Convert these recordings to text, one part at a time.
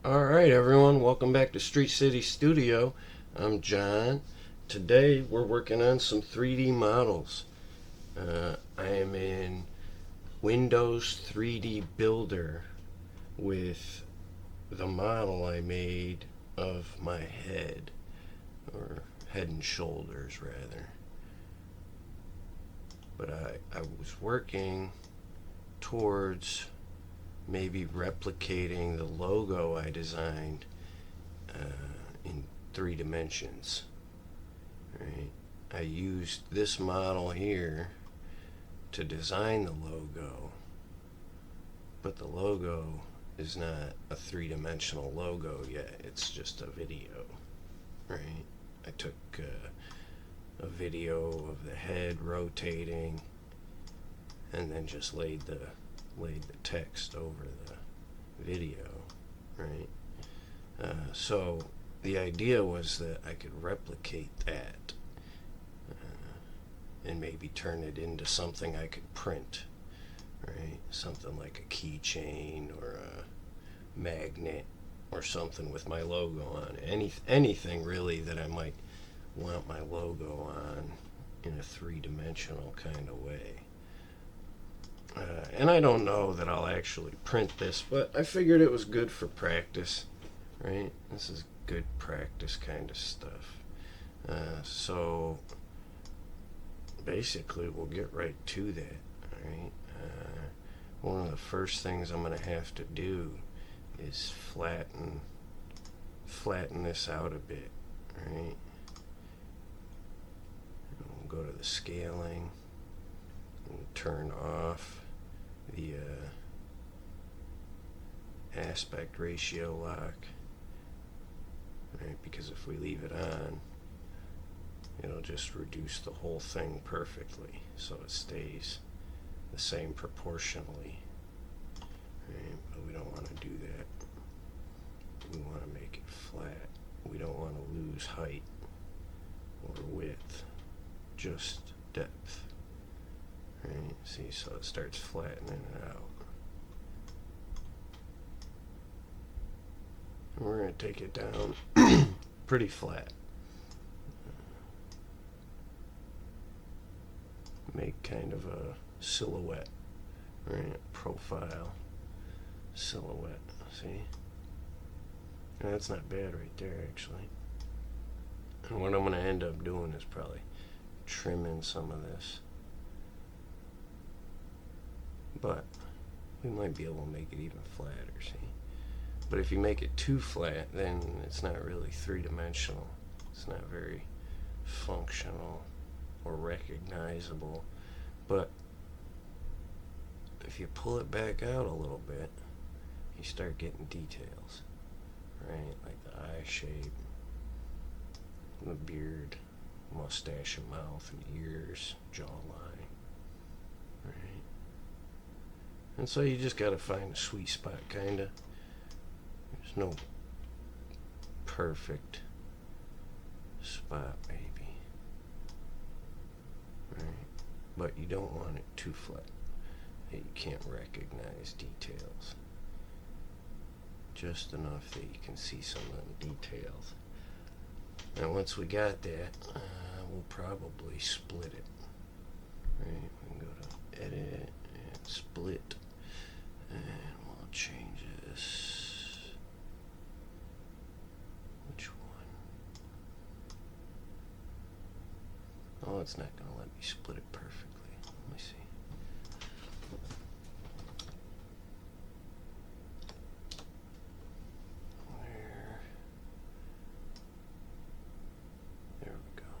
Alright, everyone, welcome back to Street City Studio. I'm John. Today we're working on some 3D models. I am in Windows 3D Builder with the model I made of my head, or head and shoulders, rather. But I was working towards maybe replicating the logo I designed in 3 dimensions. Right? I used this model here to design the logo, but the logo is not a 3-dimensional logo yet. It's just a video. Right? I took a video of the head rotating and then just laid the text over the video, right? So the idea was that I could replicate that and maybe turn it into something I could print, right? Something like a keychain or a magnet or something with my logo on it. Anything really that I might want my logo on in a 3-dimensional kind of way. And I don't know that I'll actually print this, but I figured it was good for practice, right? This is good practice kind of stuff. So basically, we'll get right to that, right? One of the first things I'm going to have to do is flatten this out a bit, right? We'll go to the scaling and turn off the aspect ratio lock, right? Because if we leave it on, it'll just reduce the whole thing perfectly, so it stays the same proportionally, right? But we don't want to do that. We want to make it flat. We don't want to lose height or width, just depth. Right, see, so it starts flattening it out. And we're going to take it down pretty flat. Make kind of a silhouette, right? Profile silhouette. See? And that's not bad right there, actually. And what I'm going to end up doing is probably trimming some of this. But we might be able to make it even flatter, see? But if you make it too flat, then it's not really 3-dimensional. It's not very functional or recognizable. But if you pull it back out a little bit, you start getting details, right? Like the eye shape, the beard, mustache and mouth and ears, jawline, right? And so you just gotta find a sweet spot, kinda. There's no perfect spot, maybe. Right? But you don't want it too flat that you can't recognize details. Just enough that you can see some of the details. And once we got that, we'll probably split it. Right? We can go to edit and split. And we'll change this. Which one? Oh, it's not going to let me split it perfectly. Let me see. There we go.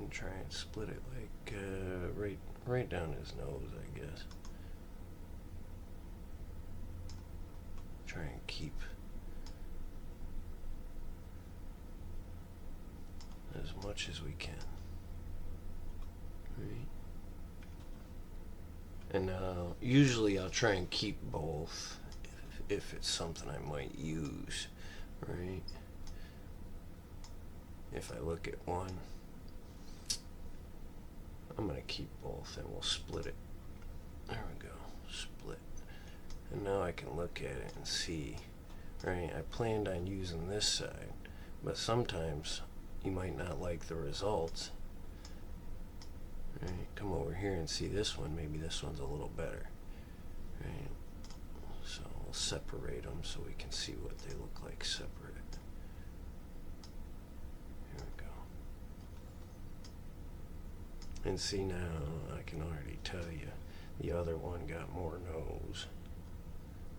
And try and split it like right down his nose, I guess. Try and keep as much as we can. Right? And usually I'll try and keep both if it's something I might use, right? If I look at one, I'm going to keep both and we'll split it. There we go. Split. I can look at it and see, right? I planned on using this side, but sometimes you might not like the results. Right? Come over here and see this one. Maybe this one's a little better. Right? So we'll separate them so we can see what they look like separate. Here we go. And see, now I can already tell you the other one got more nose.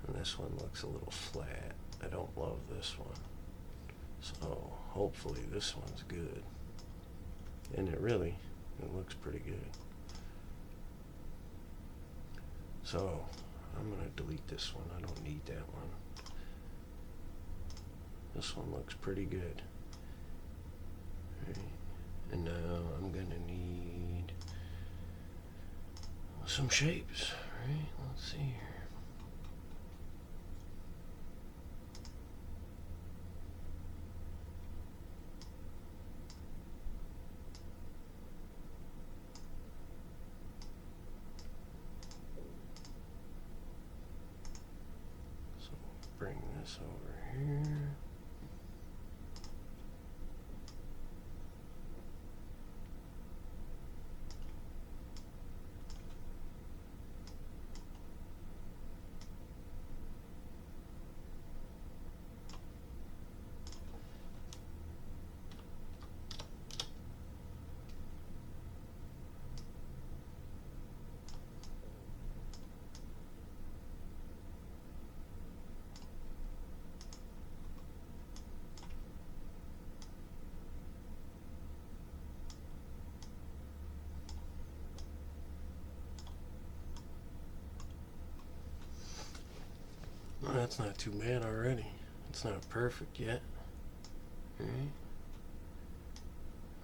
And this one looks a little flat. I don't love this one. So hopefully this one's good. And it looks pretty good. So I'm going to delete this one. I don't need that one. This one looks pretty good. Right. And now I'm going to need some shapes. Right? Let's see here. Bring this over here. Well, that's not too bad already. It's not perfect yet. Right?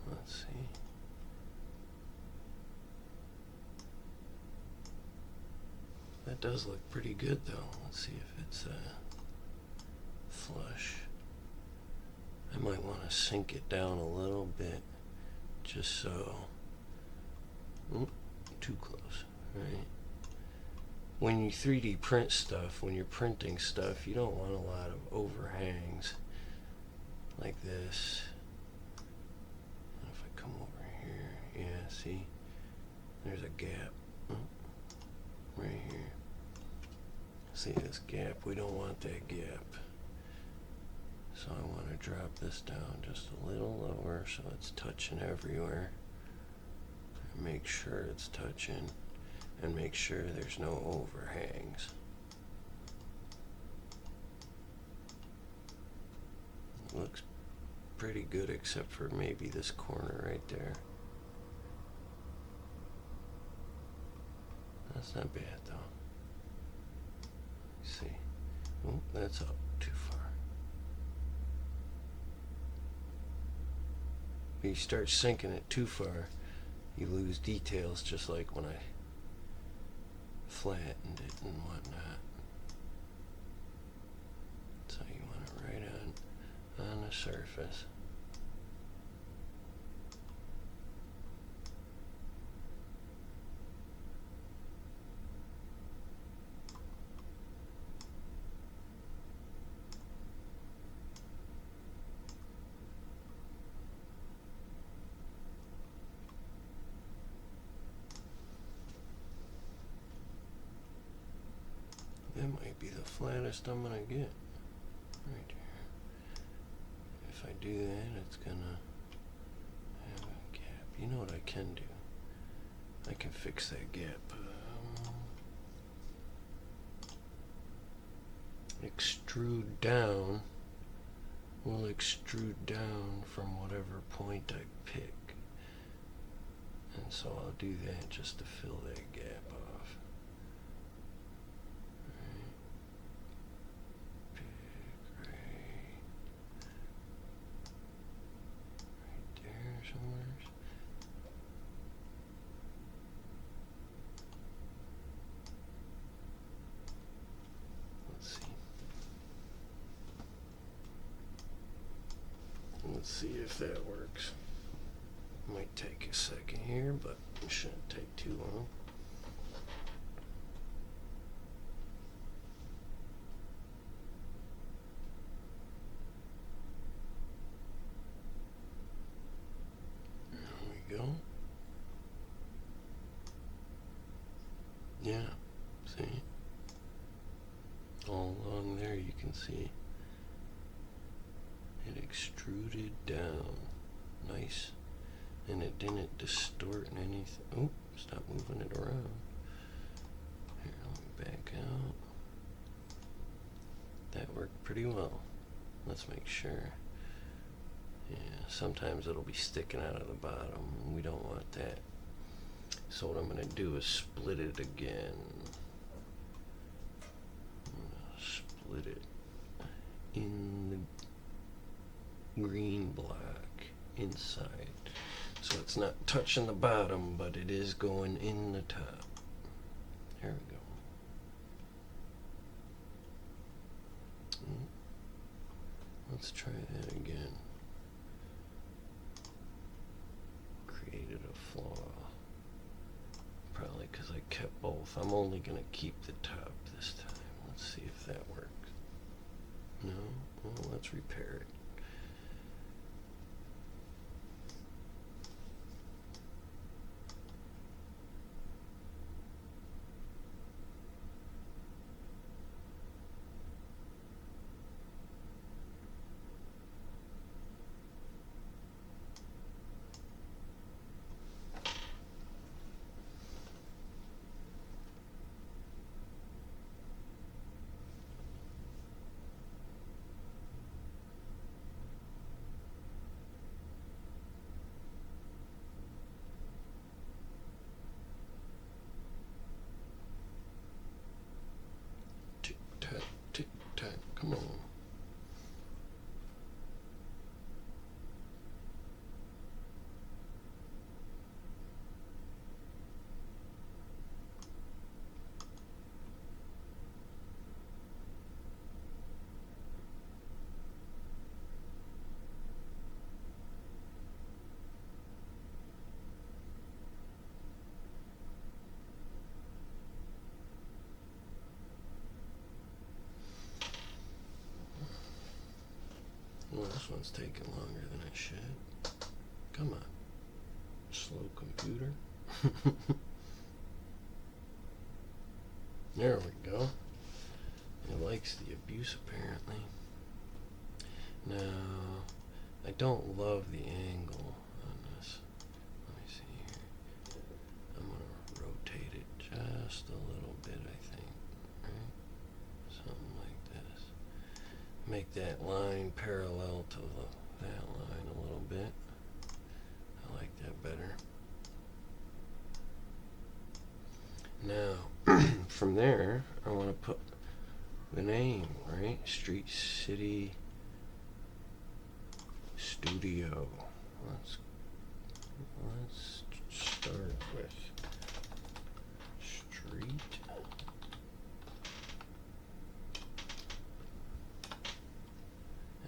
Let's see. That does look pretty good though. Let's see if it's flush. I might want to sink it down a little bit just so. Too close, right? When you 3D print stuff, when you're printing stuff, you don't want a lot of overhangs like this. If I come over here, yeah, see, there's a gap right here. See this gap? We don't want that gap. So I want to drop this down just a little lower so it's touching everywhere. And make sure it's touching. And make sure there's no overhangs. Looks pretty good except for maybe this corner right there. That's not bad though. Let's see. Oh, that's up too far. If you start sinking it too far, you lose details, just like when I flattened it and whatnot. So you want it right on the surface. That might be the flattest I'm gonna get right here. If I do that, it's gonna have a gap. You know what I can do? I can fix that gap. Extrude down. We'll extrude down from whatever point I pick. And so I'll do that just to fill that gap off. Let's see if that works. Might take a second here, but it shouldn't take too long. Yeah, see? All along there you can see it extruded down. Nice. And it didn't distort anything. Oh, stop moving it around. Here, let me back out. That worked pretty well. Let's make sure. Yeah, sometimes it'll be sticking out of the bottom, and we don't want that. So what I'm going to do is split it again. I'm going to split it in the green block inside. So it's not touching the bottom, but it is going in the top. There we go. Let's try that again. Created a flaw. Probably because I kept both. I'm only going to keep the top this time. Let's see if that works. No? Well, let's repair it. Tick-tack, tick-tack, come on. Well, this one's taking longer than it should. Come on, slow computer. There we go. It likes the abuse apparently. Now, I don't love the angle on this. Let me see here. I'm going to rotate it just a little bit, I think. Right? Something like this. Make that line parallel to that line a little bit. I like that better. Now, from there, I want to put the name, right? Street City Studio. Let's start with street.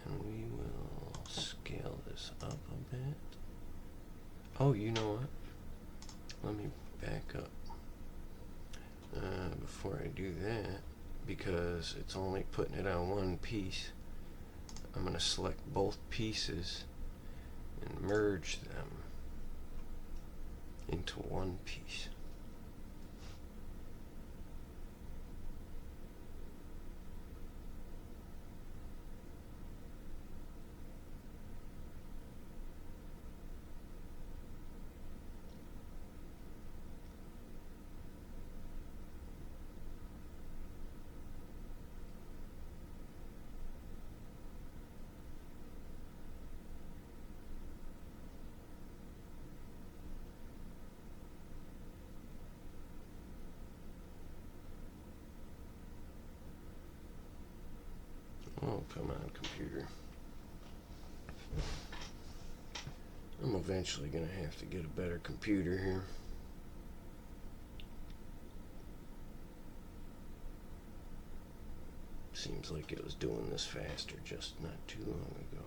And we will scale this up a bit. Oh, you know what? Let me back up. Before I do that, because it's only putting it on one piece, I'm going to select both pieces and merge them into one piece. Oh, come on, computer. I'm eventually going to have to get a better computer here. Seems like it was doing this faster just not too long ago.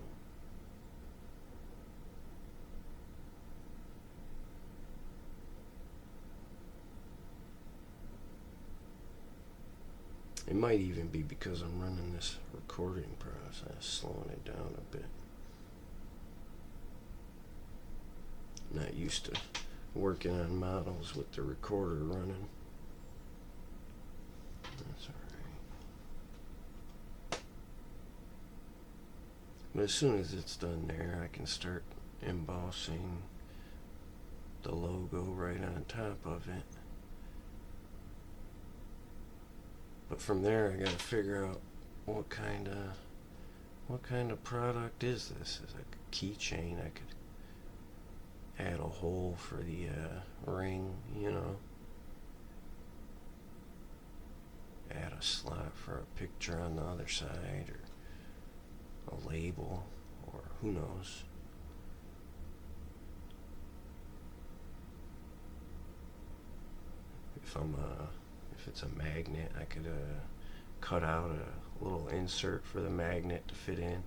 It might even be because I'm running this recording process, slowing it down a bit. Not used to working on models with the recorder running. But as soon as it's done there, I can start embossing the logo right on top of it. But from there, I gotta figure out what kind of product is this? Is it a keychain? I could add a hole for the ring, you know. Add a slot for a picture on the other side, or a label, or who knows. If it's a magnet, I could cut out a little insert for the magnet to fit in.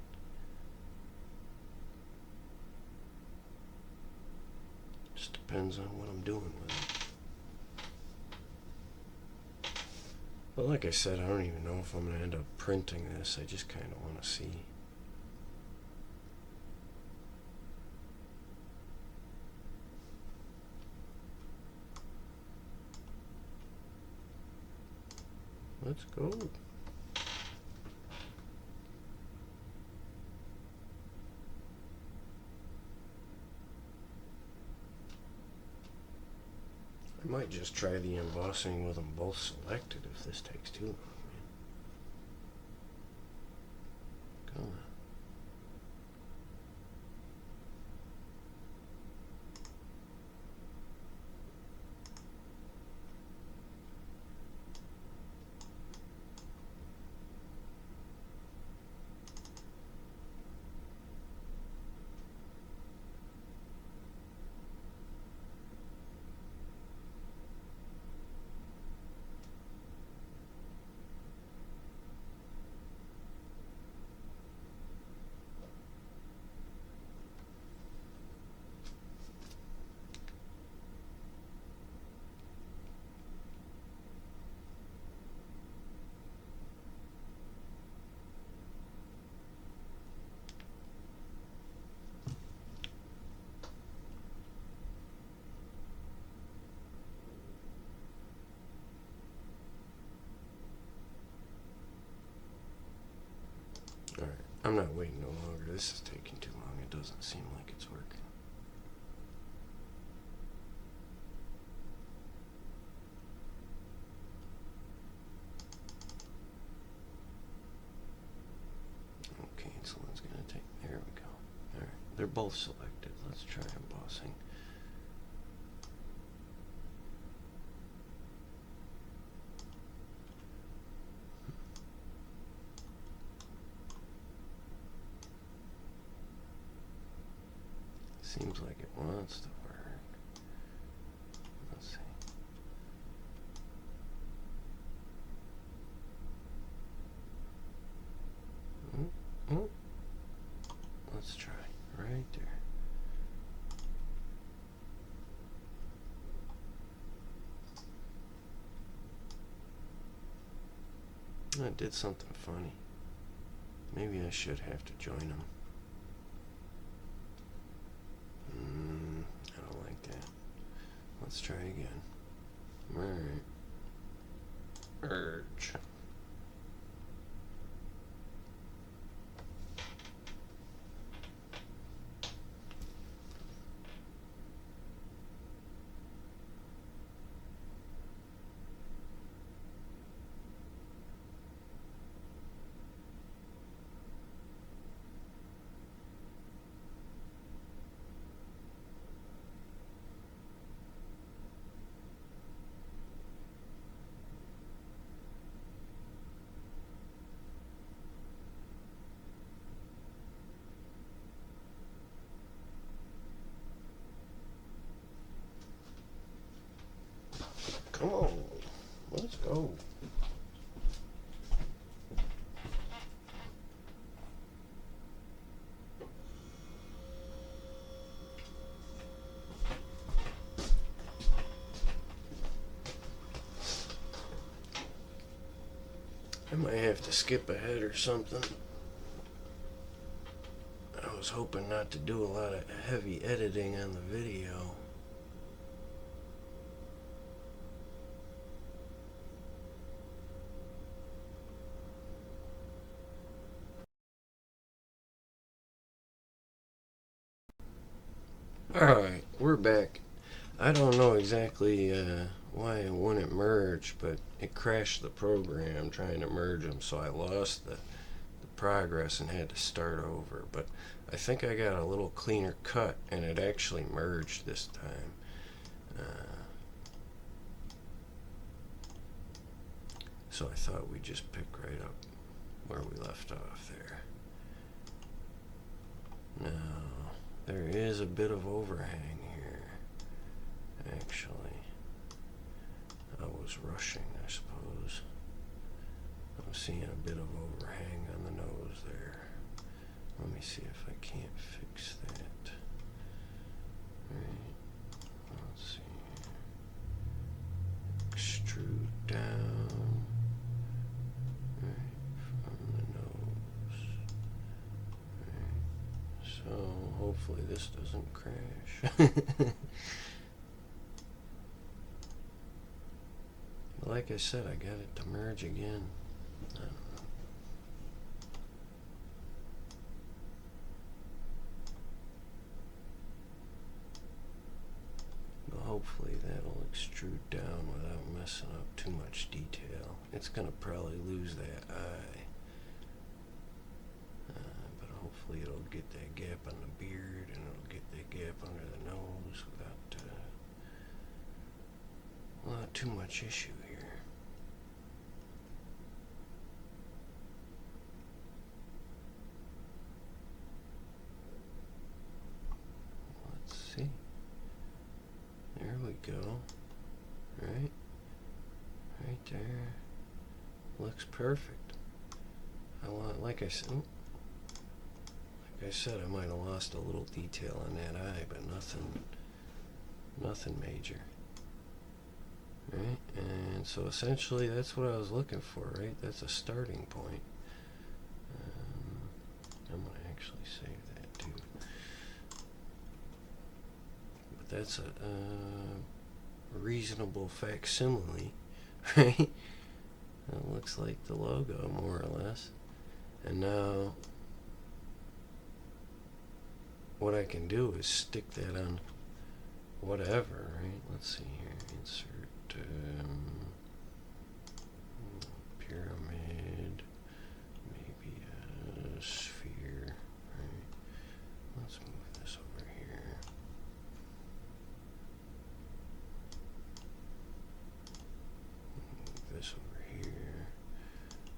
Just depends on what I'm doing with it. But like I said, I don't even know if I'm going to end up printing this. I just kind of want to see. Let's go. I might just try the embossing with them both selected if this takes too long. Come on. Alright, I'm not waiting no longer. This is taking too long. It doesn't seem like it's working. Okay, so it's gonna take. There we go. Alright, they're both selected. Let's try embossing. Seems like it wants to work. Let's see. Let's try right there. I did something funny. Maybe I should have to join them. I don't like that. Let's try again. Alright. Merge. Come on, let's go. I might have to skip ahead or something. I was hoping not to do a lot of heavy editing on the video. back. I don't know exactly why it wouldn't merge, but it crashed the program trying to merge them, so I lost the progress and had to start over. But I think I got a little cleaner cut, and it actually merged this time. So I thought we'd just pick right up where we left off there. Now, there is a bit of overhang here, actually. I was rushing, I suppose. I'm seeing a bit of overhang on the nose there. Let me see if I can't fix that. Right. Let's see. Extrude down. Right, from the nose. Right. So hopefully this doesn't crash. Like I said, I got it to merge again. I don't know. But hopefully that'll extrude down without messing up too much detail. It's going to probably lose that eye. But hopefully it'll get that gap on the beard and it'll get that gap under the nose without too much issue here. Let's see. There we go. Right? Right there. Looks perfect. Like I said, I might have lost a little detail on that eye, but nothing major. Right? And so essentially that's what I was looking for, right? That's a starting point. I'm going to actually save that too. But that's a reasonable facsimile, right? It looks like the logo, more or less. And now what I can do is stick that on whatever, right? Let's see here. Insert pyramid, maybe a sphere, right? Let's move this over here. Move this over here.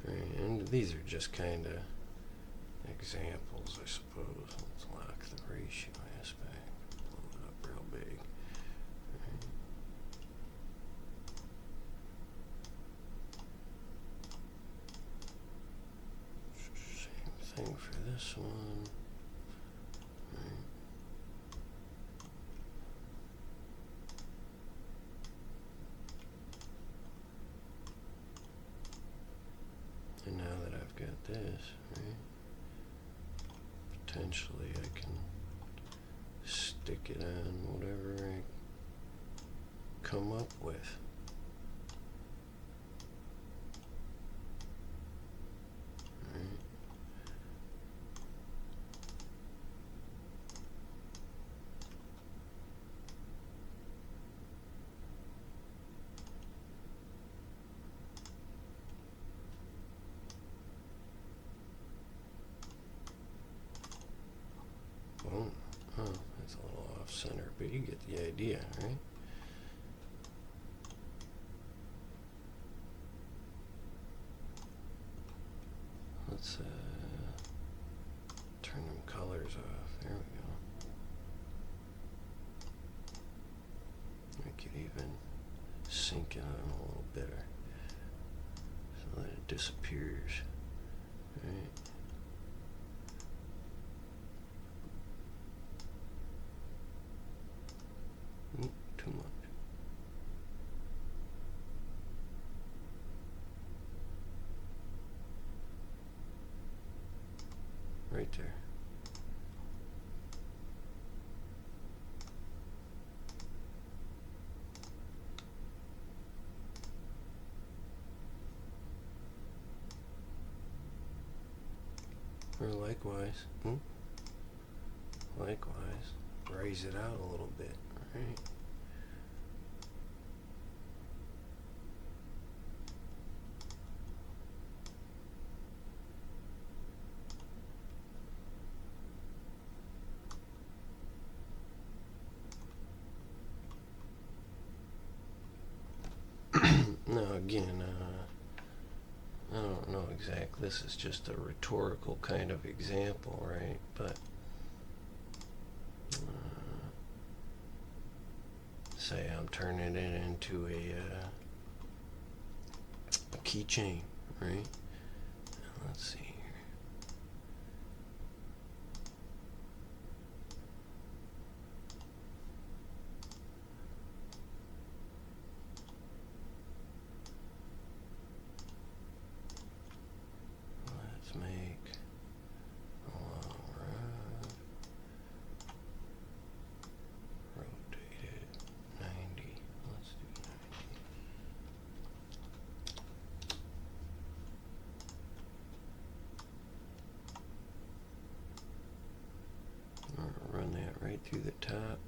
Right, and these are just kind of examples, I suppose. Let's lock the ratio aspect, blow it up real big. Thing for this one. Right. And now that I've got this, right, potentially I can stick it on whatever I come up with. Oh, that's a little off center, but you get the idea, right? Let's turn them colors off. There we go. I could even sink it on a little better so that it disappears, right? Too much. Right there. Or likewise, raise it out a little bit. right? Now again, I don't know exactly. This is just a rhetorical kind of example, right? But say I'm turning it into a keychain, right? Let's see here. Let's make a long run. Rotate it 90. Let's do 90. I'm gonna run that right through the top.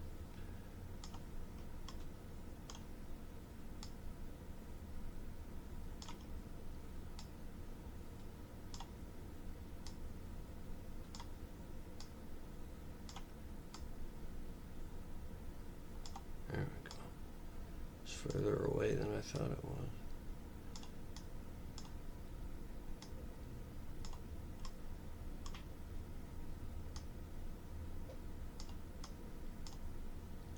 There we go. It's further away than I thought it was.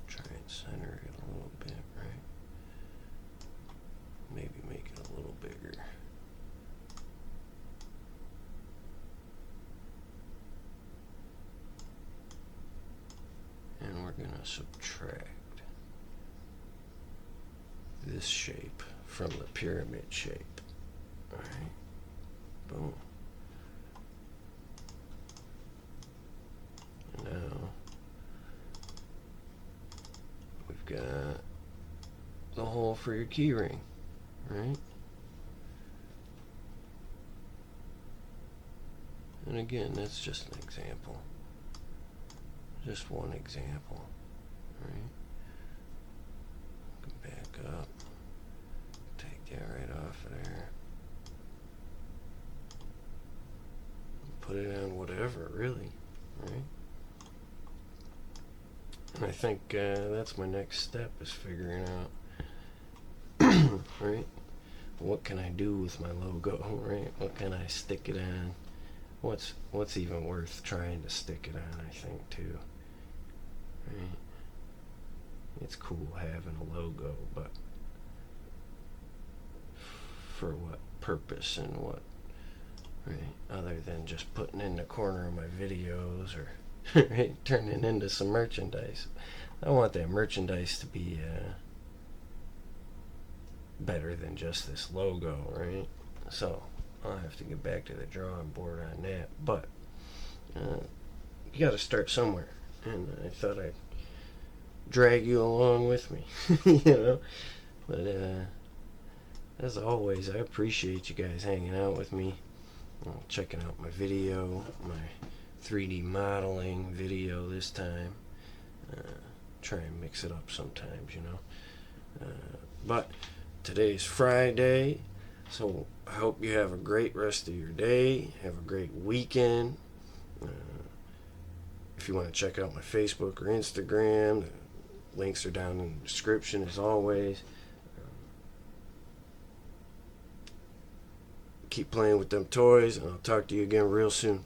Try and center it a little bit, right? Maybe make it a little bigger. And we're gonna subtract this shape from the pyramid shape. Alright, boom. And now we've got the hole for your key ring, right? And again, that's just an example. Just one example, right? Come back up. Take that right off of there. Put it on whatever, really, right? And I think that's my next step, is figuring out, right? What can I do with my logo, right? What can I stick it on? What's even worth trying to stick it on, I think, too. Right? It's cool having a logo, but for what purpose and what, right? Other than just putting in the corner of my videos or right, turning into some merchandise. I want that merchandise to be better than just this logo, right? So I'll have to get back to the drawing board on that. But you got to start somewhere, and I thought I'd drag you along with me, you know. But as always, I appreciate you guys hanging out with me, checking out my video, my 3D modeling video this time. Try and mix it up sometimes, you know. But today's Friday, so I hope you have a great rest of your day. Have a great weekend. If you want to check out my Facebook or Instagram, the links are down in the description as always. Keep playing with them toys, and I'll talk to you again real soon.